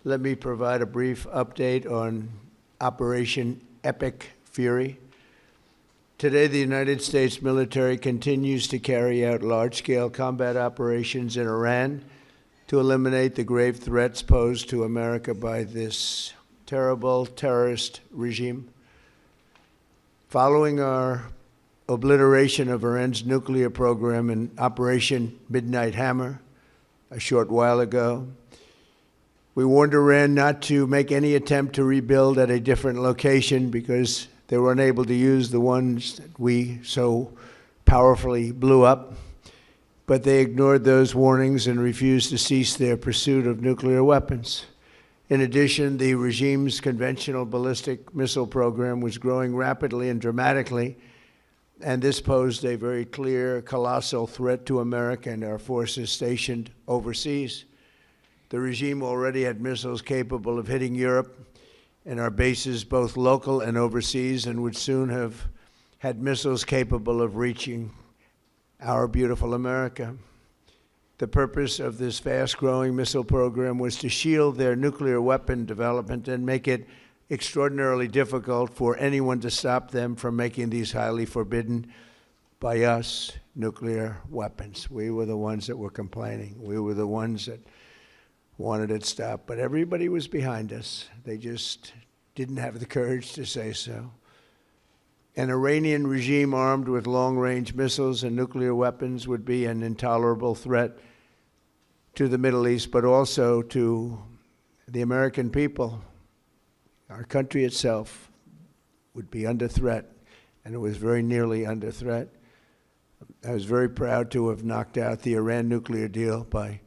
Let me provide a brief update on Operation Epic Fury. Today, the United States military continues to carry out large-scale combat operations in Iran to eliminate the grave threats posed to America by this terrible terrorist regime. Following our obliteration of Iran's nuclear program in Operation Midnight Hammer a short while ago, we warned Iran not to make any attempt to rebuild at a different location because they were unable to use the ones that we so powerfully blew up. But they ignored those warnings and refused to cease their pursuit of nuclear weapons. In addition, the regime's conventional ballistic missile program was growing rapidly and dramatically, and this posed a very clear, colossal threat to America and our forces stationed overseas. The regime already had missiles capable of hitting Europe and our bases, both local and overseas, and would soon have had missiles capable of reaching our beautiful America. The purpose of this fast-growing missile program was to shield their nuclear weapon development and make it extraordinarily difficult for anyone to stop them from making these highly forbidden by us nuclear weapons. We were the ones that were complaining. We were the ones that wanted it stopped, but everybody was behind us. They just didn't have the courage to say so. An Iranian regime armed with long-range missiles and nuclear weapons would be an intolerable threat to the Middle East, but also to the American people. Our country itself would be under threat, and it was very nearly under threat. I was very proud to have knocked out the Iran nuclear deal by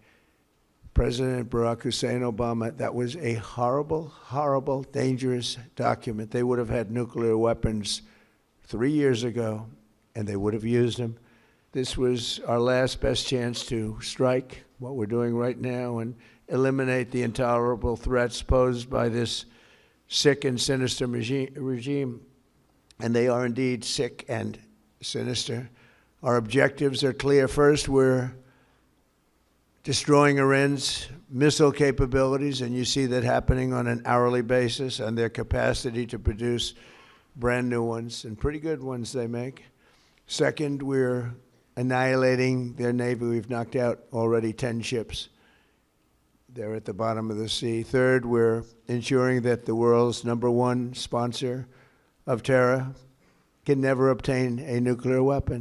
President Barack Hussein Obama. That was a horrible, horrible, dangerous document. They would have had nuclear weapons 3 years ago, and they would have used them. This was our last best chance to strike, what we're doing right now, and eliminate the intolerable threats posed by this sick and sinister regime. And they are indeed sick and sinister. Our objectives are clear. First, we're destroying Iran's missile capabilities, and you see that happening on an hourly basis, and their capacity to produce brand new ones, and pretty good ones they make. Second, we're annihilating their Navy. We've knocked out already 10 ships. They're at the bottom of the sea. Third, we're ensuring that the world's #1 sponsor of terror can never obtain a nuclear weapon.